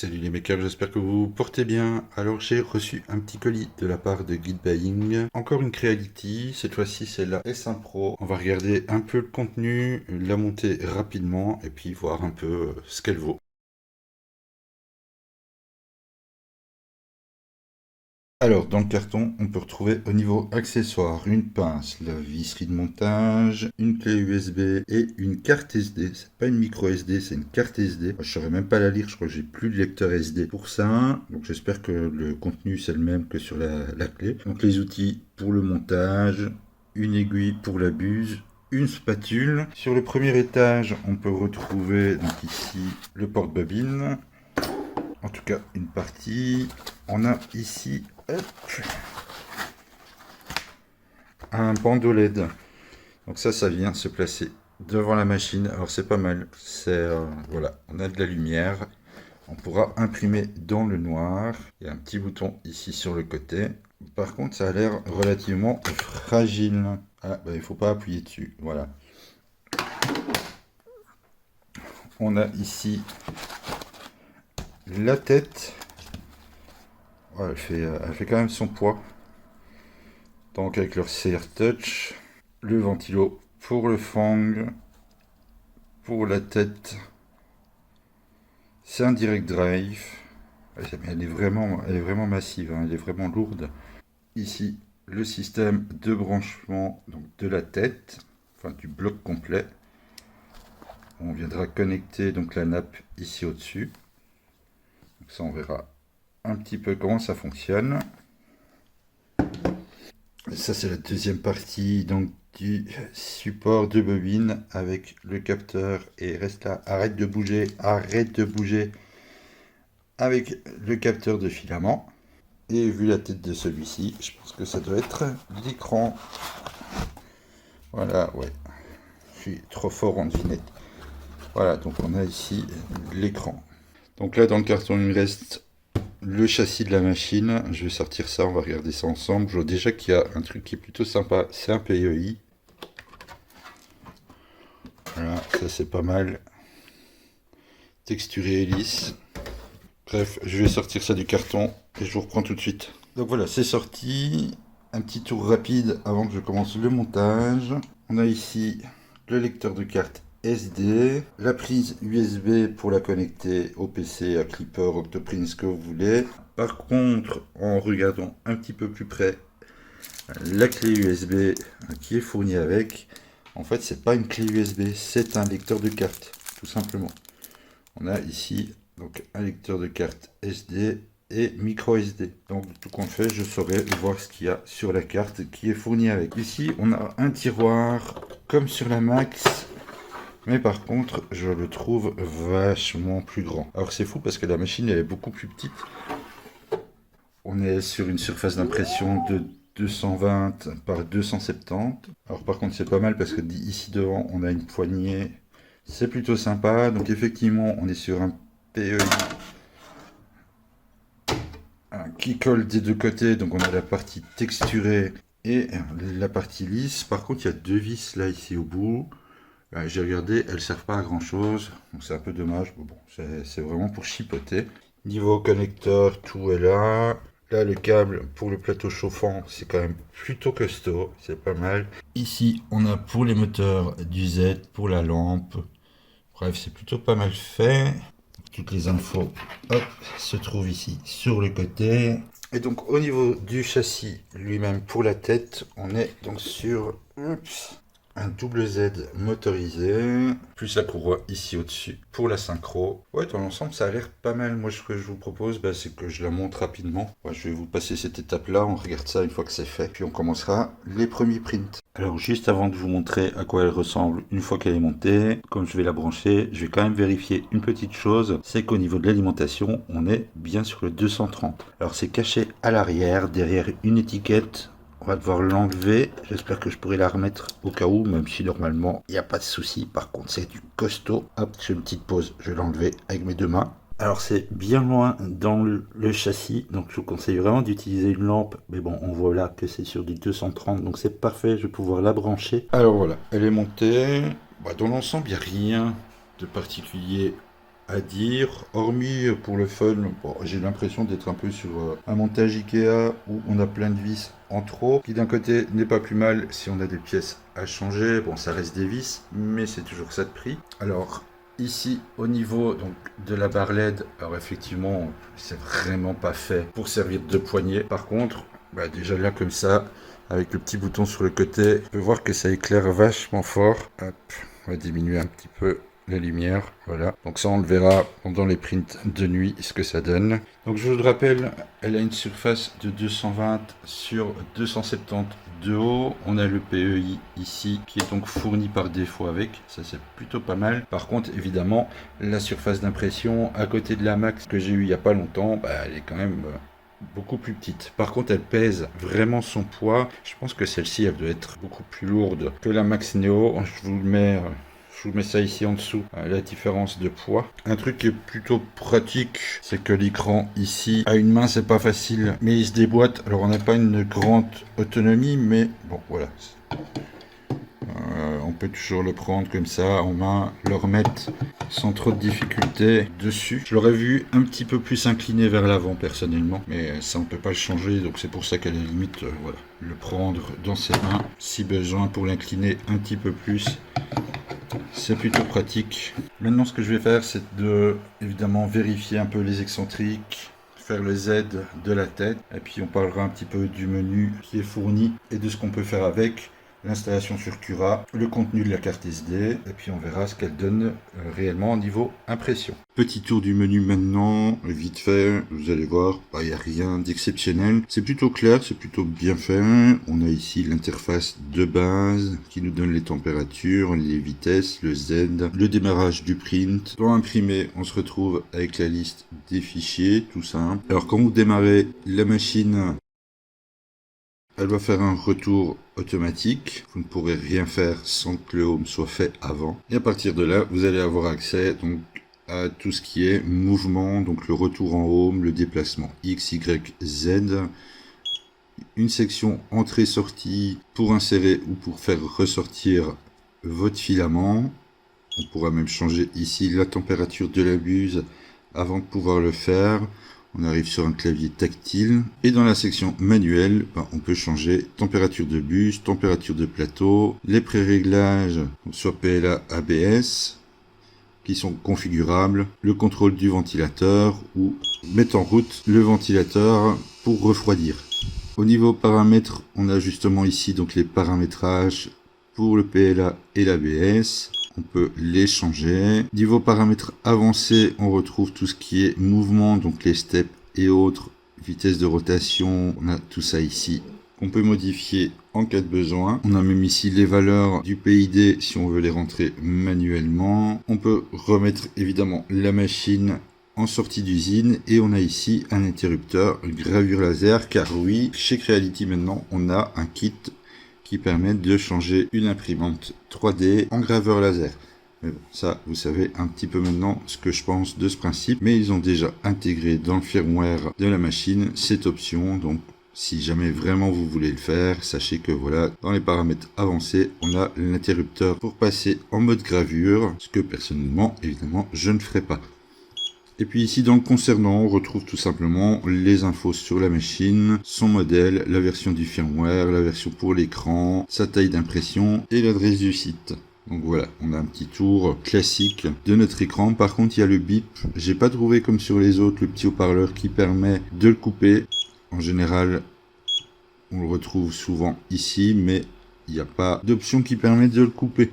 Salut les makers, j'espère que vous vous portez bien. Alors j'ai reçu un petit colis de la part de Guide Buying. Encore une Creality, cette fois-ci c'est la S1 Pro. On va regarder un peu le contenu, la monter rapidement et puis voir un peu ce qu'elle vaut. Alors, dans le carton, on peut retrouver au niveau accessoires une pince, la visserie de montage, une clé USB et une carte SD. C'est pas une micro SD, c'est une carte SD. Moi, je saurais même pas la lire, je crois que j'ai plus de lecteur SD pour ça. Donc j'espère que le contenu c'est le même que sur la clé. Donc les outils pour le montage, une aiguille pour la buse, une spatule. Sur le premier étage, on peut retrouver donc ici le porte-bobine. En tout cas, une partie. On a ici hop, un bandeau LED. Donc ça vient se placer devant la machine. Alors c'est pas mal. C'est voilà, on a de la lumière. On pourra imprimer dans le noir. Il y a un petit bouton ici sur le côté. Par contre, ça a l'air relativement fragile. Ah, bah, il faut pas appuyer dessus. Voilà. On a ici la tête. Ouais, elle fait quand même son poids. Donc avec leur CR Touch, le ventilo pour le fang, pour la tête, c'est un direct drive. Elle est vraiment massive, hein, elle est vraiment lourde. Ici, le système de branchement donc de la tête, enfin du bloc complet. On viendra connecter donc la nappe ici au-dessus. Donc ça, on verra un petit peu comment ça fonctionne. Ça, c'est la deuxième partie donc du support de bobine avec le capteur. Et reste là, arrête de bouger avec le capteur de filament. Et vu la tête de celui-ci, je pense que ça doit être l'écran. Voilà, ouais, je suis trop fort en devinette. Voilà, donc on a ici l'écran. Donc là, dans le carton, il me reste le châssis de la machine. Je vais sortir ça, on va regarder ça ensemble. Je vois déjà qu'il y a un truc qui est plutôt sympa, c'est un PEI. Voilà, ça c'est pas mal. Texturé et lisse. Bref, je vais sortir ça du carton et je vous reprends tout de suite. Donc voilà, c'est sorti. Un petit tour rapide avant que je commence le montage. On a ici le lecteur de carte SD, la prise USB pour la connecter au PC, à Clipper, Octoprint, ce que vous voulez. Par contre, en regardant un petit peu plus près, la clé USB qui est fournie avec, en fait, c'est pas une clé USB, c'est un lecteur de carte, tout simplement. On a ici donc un lecteur de carte SD et micro SD. Donc tout compte fait, je saurai voir ce qu'il y a sur la carte qui est fournie avec. Ici, on a un tiroir comme sur la Max. Mais par contre, je le trouve vachement plus grand. Alors c'est fou parce que la machine elle est beaucoup plus petite. On est sur une surface d'impression de 220 par 270. Alors par contre c'est pas mal parce que ici devant on a une poignée. C'est plutôt sympa. Donc effectivement on est sur un PEI qui colle des deux côtés. Donc on a la partie texturée et la partie lisse. Par contre il y a deux vis là ici au bout. J'ai regardé, elles ne servent pas à grand chose, donc c'est un peu dommage, mais bon, c'est vraiment pour chipoter. Niveau connecteur, tout est là. Là, le câble pour le plateau chauffant, c'est quand même plutôt costaud, c'est pas mal. Ici, on a pour les moteurs du Z, pour la lampe. Bref, c'est plutôt pas mal fait. Toutes les infos, hop, se trouvent ici sur le côté. Et donc, au niveau du châssis lui-même pour la tête, on est donc sur... Oups, un double Z motorisé, plus la courroie ici au-dessus pour la synchro. Ouais, dans l'ensemble, ça a l'air pas mal. Moi, ce que je vous propose, c'est que je la monte rapidement. Ouais, je vais vous passer cette étape-là, on regarde ça une fois que c'est fait, puis on commencera les premiers prints. Alors, juste avant de vous montrer à quoi elle ressemble une fois qu'elle est montée, comme je vais la brancher, je vais quand même vérifier une petite chose, c'est qu'au niveau de l'alimentation, on est bien sur le 230. Alors, c'est caché à l'arrière, derrière une étiquette. On va devoir l'enlever. J'espère que je pourrai la remettre au cas où, même si normalement il n'y a pas de souci. Par contre, c'est du costaud. Hop, je fais une petite pause. Je vais l'enlever avec mes deux mains. Alors, c'est bien loin dans le châssis. Donc, je vous conseille vraiment d'utiliser une lampe. Mais bon, on voit là que c'est sur du 230. Donc, c'est parfait. Je vais pouvoir la brancher. Alors, voilà. Elle est montée. Dans l'ensemble, il n'y a rien de particulier à dire, hormis pour le fun. Bon, j'ai l'impression d'être un peu sur un montage Ikea où on a plein de vis en trop, qui d'un côté n'est pas plus mal si on a des pièces à changer. Bon, ça reste des vis, mais c'est toujours ça de prix. Alors, ici, au niveau donc, de la barre LED, alors effectivement, c'est vraiment pas fait pour servir de poignée. Par contre, bah, déjà là comme ça, avec le petit bouton sur le côté, on peut voir que ça éclaire vachement fort. Hop, on va diminuer un petit peu la lumière, voilà. Donc ça, on le verra pendant les prints de nuit, ce que ça donne. Donc je vous le rappelle, elle a une surface de 220 sur 270 de haut. On a le PEI ici, qui est donc fourni par défaut avec. Ça, c'est plutôt pas mal. Par contre, évidemment, la surface d'impression à côté de la Max que j'ai eu il n'y a pas longtemps, bah, elle est quand même beaucoup plus petite. Par contre, elle pèse vraiment son poids. Je pense que celle-ci, elle doit être beaucoup plus lourde que la Max Neo. Je vous mets ça ici en dessous, la différence de poids. Un truc qui est plutôt pratique, c'est que l'écran ici, à une main, c'est pas facile, mais il se déboîte. Alors, on n'a pas une grande autonomie, mais bon, voilà. On peut toujours le prendre comme ça en main, le remettre sans trop de difficulté dessus. Je l'aurais vu un petit peu plus incliné vers l'avant personnellement, mais ça on peut pas le changer, donc c'est pour ça qu'à la limite, voilà, le prendre dans ses mains si besoin pour l'incliner un petit peu plus. C'est plutôt pratique. Maintenant, ce que je vais faire, c'est de évidemment vérifier un peu les excentriques, faire le Z de la tête, et puis on parlera un petit peu du menu qui est fourni et de ce qu'on peut faire avec. L'installation sur Cura, le contenu de la carte SD, et puis on verra ce qu'elle donne réellement au niveau impression. Petit tour du menu maintenant, vite fait, vous allez voir, il n'y a rien d'exceptionnel. C'est plutôt clair, c'est plutôt bien fait. On a ici l'interface de base qui nous donne les températures, les vitesses, le Z, le démarrage du print. Dans imprimer, on se retrouve avec la liste des fichiers, tout simple. Alors quand vous démarrez la machine, elle va faire un retour automatique. Vous ne pourrez rien faire sans que le home soit fait avant. Et à partir de là, vous allez avoir accès donc à tout ce qui est mouvement, donc le retour en home, le déplacement X, Y, Z, une section entrée-sortie pour insérer ou pour faire ressortir votre filament. On pourra même changer ici la température de la buse avant de pouvoir le faire. On arrive sur un clavier tactile et dans la section manuelle, on peut changer température de bus, température de plateau, les pré-réglages sur PLA ABS qui sont configurables, le contrôle du ventilateur ou mettre en route le ventilateur pour refroidir. Au niveau paramètres, on a justement ici donc les paramétrages pour le PLA et l'ABS. On peut les changer. Niveau paramètres avancés, on retrouve tout ce qui est mouvement, donc les steps et autres, vitesse de rotation, on a tout ça ici. On peut modifier en cas de besoin. On a même ici les valeurs du PID si on veut les rentrer manuellement. On peut remettre évidemment la machine en sortie d'usine et on a ici un interrupteur gravure laser car oui, chez Creality maintenant on a un kit qui permettent de changer une imprimante 3D en graveur laser. Mais bon, ça, vous savez un petit peu maintenant ce que je pense de ce principe, mais ils ont déjà intégré dans le firmware de la machine cette option, donc si jamais vraiment vous voulez le faire, sachez que voilà, dans les paramètres avancés, on a l'interrupteur pour passer en mode gravure, ce que personnellement, évidemment, je ne ferai pas. Et puis ici dans le concernant, on retrouve tout simplement les infos sur la machine, son modèle, la version du firmware, la version pour l'écran, sa taille d'impression et l'adresse du site. Donc voilà, on a un petit tour classique de notre écran. Par contre, il y a le bip. J'ai pas trouvé comme sur les autres le petit haut-parleur qui permet de le couper. En général, on le retrouve souvent ici, mais il n'y a pas d'option qui permet de le couper.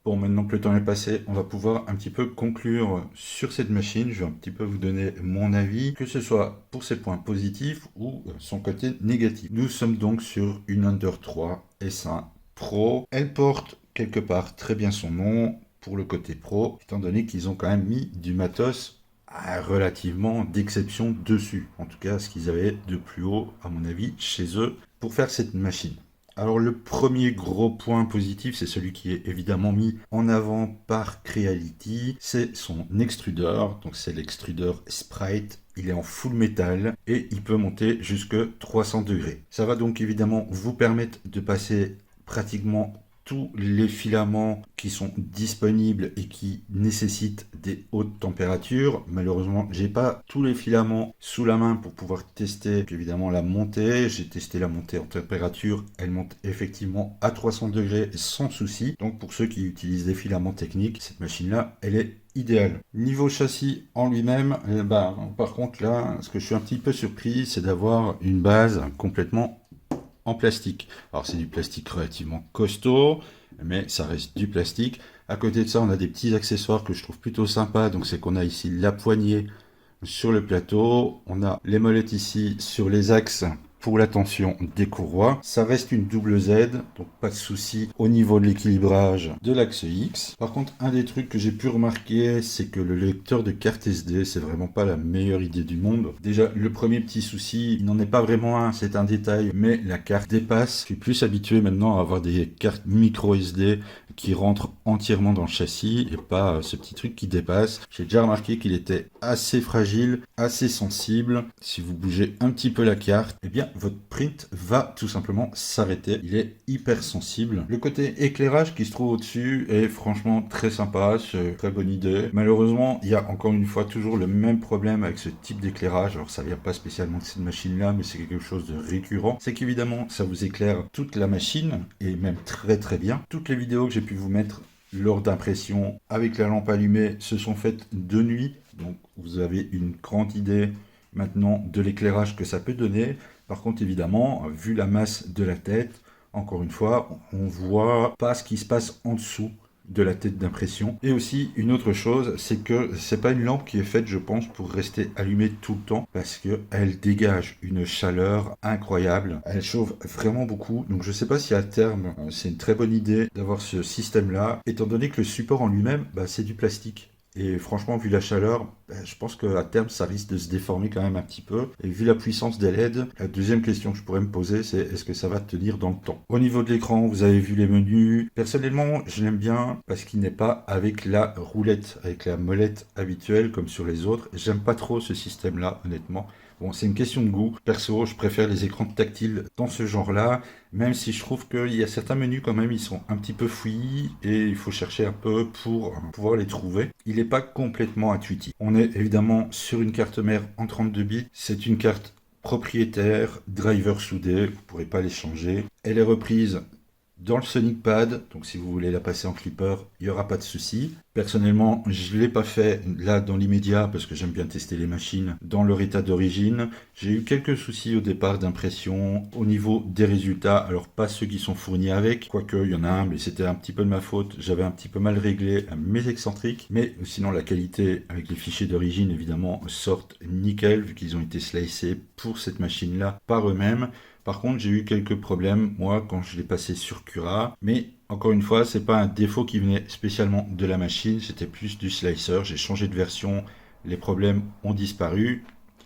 Bon, maintenant que le temps est passé, on va pouvoir un petit peu conclure sur cette machine. Je vais un petit peu vous donner mon avis, que ce soit pour ses points positifs ou son côté négatif. Nous sommes donc sur une Under 3 S1 Pro. Elle porte quelque part très bien son nom pour le côté pro, étant donné qu'ils ont quand même mis du matos relativement d'exception dessus. En tout cas, ce qu'ils avaient de plus haut, à mon avis, chez eux, pour faire cette machine. Alors le premier gros point positif, c'est celui qui est évidemment mis en avant par Creality, c'est son extrudeur, donc c'est l'extrudeur Sprite, il est en full métal et il peut monter jusque 300 degrés. Ça va donc évidemment vous permettre de passer pratiquement tous les filaments qui sont disponibles et qui nécessitent des hautes températures. Malheureusement, j'ai pas tous les filaments sous la main pour pouvoir tester évidemment la montée. J'ai testé la montée en température, elle monte effectivement à 300 degrés sans souci. Donc pour ceux qui utilisent des filaments techniques, cette machine-là, elle est idéale. Niveau châssis en lui-même, par contre là, ce que je suis un petit peu surpris, c'est d'avoir une base complètement en plastique. Alors c'est du plastique relativement costaud, mais ça reste du plastique. À côté de ça, on a des petits accessoires que je trouve plutôt sympas. Donc c'est qu'on a ici la poignée sur le plateau, on a les molettes ici sur les axes pour la tension des courroies. Ça reste une double Z, donc pas de souci au niveau de l'équilibrage de l'axe X. Par contre, un des trucs que j'ai pu remarquer, c'est que le lecteur de carte SD, c'est vraiment pas la meilleure idée du monde. Déjà, le premier petit souci, il n'en est pas vraiment un, c'est un détail, mais la carte dépasse. Je suis plus habitué maintenant à avoir des cartes micro SD qui rentrent entièrement dans le châssis et pas ce petit truc qui dépasse. J'ai déjà remarqué qu'il était assez fragile, assez sensible. Si vous bougez un petit peu la carte, eh bien votre print va tout simplement s'arrêter. Il est hyper sensible. Le côté éclairage qui se trouve au-dessus est franchement très sympa, c'est une très bonne idée. Malheureusement, il y a encore une fois toujours le même problème avec ce type d'éclairage. Alors ça vient pas spécialement de cette machine-là, mais c'est quelque chose de récurrent. C'est qu'évidemment, ça vous éclaire toute la machine et même très très bien. Toutes les vidéos que j'ai pu vous mettre lors d'impression avec la lampe allumée se sont faites de nuit. Donc vous avez une grande idée maintenant de l'éclairage que ça peut donner. Par contre, évidemment, vu la masse de la tête, encore une fois, on voit pas ce qui se passe en dessous de la tête d'impression. Et aussi, une autre chose, c'est que c'est pas une lampe qui est faite, je pense, pour rester allumée tout le temps, parce que elle dégage une chaleur incroyable. Elle chauffe vraiment beaucoup. Donc, je sais pas si à terme, c'est une très bonne idée d'avoir ce système-là, étant donné que le support en lui-même, c'est du plastique. Et franchement, vu la chaleur, je pense qu'à terme, ça risque de se déformer quand même un petit peu. Et vu la puissance des LED, la deuxième question que je pourrais me poser, c'est est-ce que ça va tenir dans le temps? Au niveau de l'écran, vous avez vu les menus. Personnellement, je l'aime bien parce qu'il n'est pas avec la roulette, avec la molette habituelle comme sur les autres. J'aime pas trop ce système-là, honnêtement. Bon, c'est une question de goût. Perso, je préfère les écrans tactiles dans ce genre-là, même si je trouve qu'il y a certains menus quand même, ils sont un petit peu fouillis et il faut chercher un peu pour pouvoir les trouver. Il n'est pas complètement intuitif. On est évidemment sur une carte mère en 32 bits. C'est une carte propriétaire, driver soudé, vous ne pourrez pas les changer. Elle est reprise dans le Sonic Pad, donc si vous voulez la passer en clipper, il n'y aura pas de souci. Personnellement, je ne l'ai pas fait là dans l'immédiat parce que j'aime bien tester les machines dans leur état d'origine. J'ai eu quelques soucis au départ d'impression au niveau des résultats, alors pas ceux qui sont fournis avec, quoique il y en a un, mais c'était un petit peu de ma faute. J'avais un petit peu mal réglé mes excentriques, mais sinon la qualité avec les fichiers d'origine évidemment sortent nickel vu qu'ils ont été slicés pour cette machine-là par eux-mêmes. Par contre, j'ai eu quelques problèmes, moi, quand je l'ai passé sur Cura. Mais, encore une fois, c'est pas un défaut qui venait spécialement de la machine, c'était plus du slicer. J'ai changé de version, les problèmes ont disparu.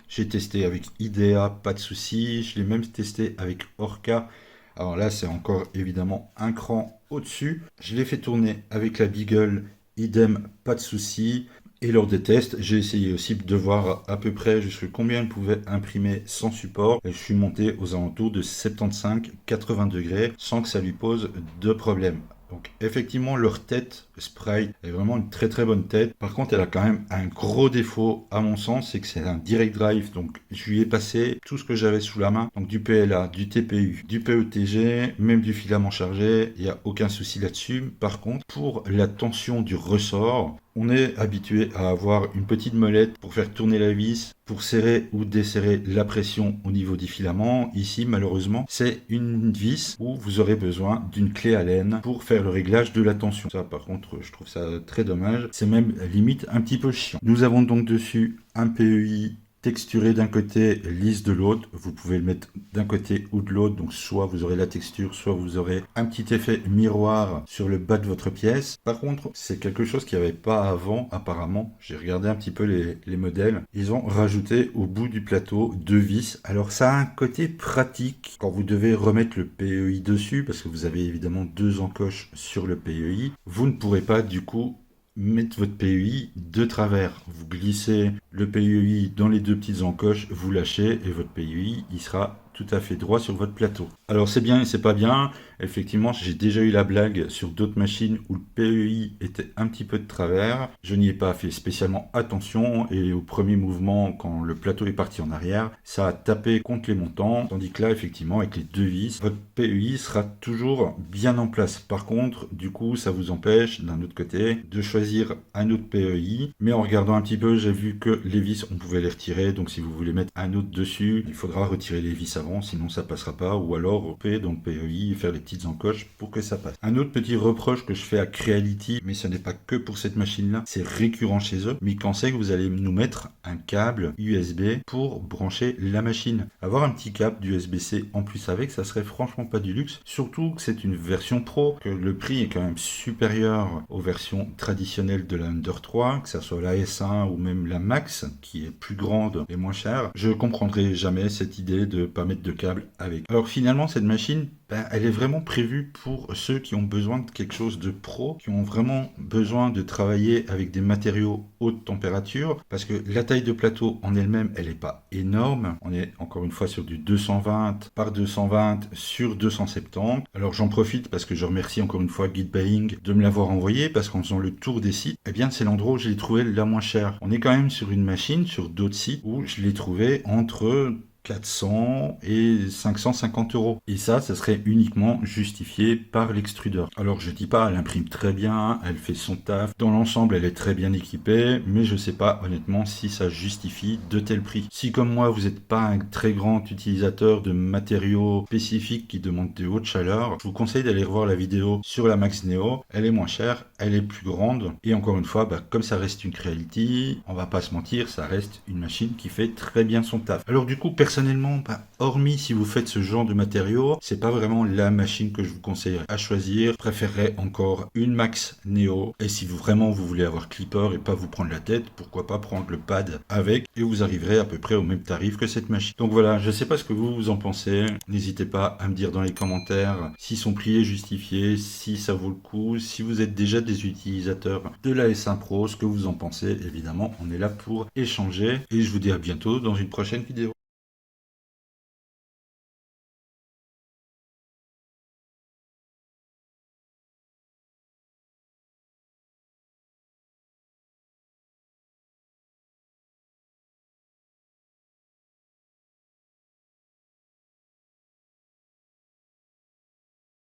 J'ai testé avec IDEA, pas de souci. Je l'ai même testé avec Orca. Alors là, c'est encore évidemment un cran au-dessus. Je l'ai fait tourner avec la Beagle, idem, pas de souci. Et lors des tests, j'ai essayé aussi de voir à peu près jusqu'à combien elle pouvait imprimer sans support. Et je suis monté aux alentours de 75-80 degrés sans que ça lui pose de problème. Donc effectivement, leur tête Sprite est vraiment une très très bonne tête. Par contre, elle a quand même un gros défaut à mon sens, c'est que c'est un direct drive. Donc je lui ai passé tout ce que j'avais sous la main. Donc du PLA, du TPU, du PETG, même du filament chargé. Il n'y a aucun souci là-dessus. Par contre, pour la tension du ressort, on est habitué à avoir une petite molette pour faire tourner la vis, pour serrer ou desserrer la pression au niveau des filaments. Ici, malheureusement, c'est une vis où vous aurez besoin d'une clé Allen pour faire le réglage de la tension. Ça, par contre, je trouve ça très dommage. C'est même limite un petit peu chiant. Nous avons donc dessus un PEI texturé d'un côté, lisse de l'autre. Vous pouvez le mettre d'un côté ou de l'autre. Donc soit vous aurez la texture, soit vous aurez un petit effet miroir sur le bas de votre pièce. Par contre, c'est quelque chose qu'il n'y avait pas avant apparemment. J'ai regardé un petit peu les modèles. Ils ont rajouté au bout du plateau deux vis. Alors ça a un côté pratique quand vous devez remettre le PEI dessus, parce que vous avez évidemment deux encoches sur le PEI. Vous ne pourrez pas du coup mettre votre PEI de travers. Vous glissez le PEI dans les deux petites encoches, vous lâchez et votre PEI il sera tout tout à fait droit sur votre plateau. Alors c'est bien et c'est pas bien. Effectivement, j'ai déjà eu la blague sur d'autres machines où le PEI était un petit peu de travers. Je n'y ai pas fait spécialement attention et au premier mouvement, quand le plateau est parti en arrière, ça a tapé contre les montants. Tandis que là, effectivement, avec les deux vis, votre PEI sera toujours bien en place. Par contre, du coup, ça vous empêche, d'un autre côté, de choisir un autre PEI. Mais en regardant un petit peu, j'ai vu que les vis, on pouvait les retirer. Donc si vous voulez mettre un autre dessus, il faudra retirer les vis avant, sinon ça passera pas. Ou alors couper dans le PEI et faire les petites encoches pour que ça passe. Un autre petit reproche que je fais à Creality, mais ce n'est pas que pour cette machine-là, c'est récurrent chez eux. Mais quand c'est que vous allez nous mettre un câble USB pour brancher la machine. Avoir un petit câble d'USB-C en plus avec, ça serait franchement pas du luxe. Surtout que c'est une version pro, que le prix est quand même supérieur aux versions traditionnelles de la Under 3, que ça soit la S1 ou même la Max, qui est plus grande et moins chère. Je comprendrai jamais cette idée de pas mettre de câble avec. Alors finalement, cette machine, elle est vraiment prévue pour ceux qui ont besoin de quelque chose de pro, qui ont vraiment besoin de travailler avec des matériaux haute température, parce que la taille de plateau en elle-même, elle n'est pas énorme. On est encore une fois sur du 220 par 220 sur 270. Alors j'en profite parce que je remercie encore une fois Geekbuying de me l'avoir envoyé, parce qu'en faisant le tour des sites, eh bien c'est l'endroit où je l'ai trouvé la moins chère. On est quand même sur une machine, sur d'autres sites, où je l'ai trouvé entre 400 et 550 euros. Et ça serait uniquement justifié par l'extrudeur. Alors je dis pas, elle imprime très bien, elle fait son taf. Dans l'ensemble, elle est très bien équipée, mais je sais pas honnêtement si ça justifie de tels prix. Si comme moi, vous n'êtes pas un très grand utilisateur de matériaux spécifiques qui demandent de haute chaleur, je vous conseille d'aller revoir la vidéo sur la Max Neo. Elle est moins chère, elle est plus grande. Et encore une fois, comme ça reste une Creality, on va pas se mentir, ça reste une machine qui fait très bien son taf. Alors du coup, personnellement, hormis si vous faites ce genre de matériaux, c'est pas vraiment la machine que je vous conseillerais à choisir. Je préférerais encore une Max Neo. Et si vraiment vous voulez avoir clipper et pas vous prendre la tête, pourquoi pas prendre le pad avec et vous arriverez à peu près au même tarif que cette machine. Donc voilà, je sais pas ce que vous en pensez. N'hésitez pas à me dire dans les commentaires si son prix est justifié, si ça vaut le coup, si vous êtes déjà des utilisateurs de la S1 Pro, ce que vous en pensez. Évidemment, on est là pour échanger et je vous dis à bientôt dans une prochaine vidéo.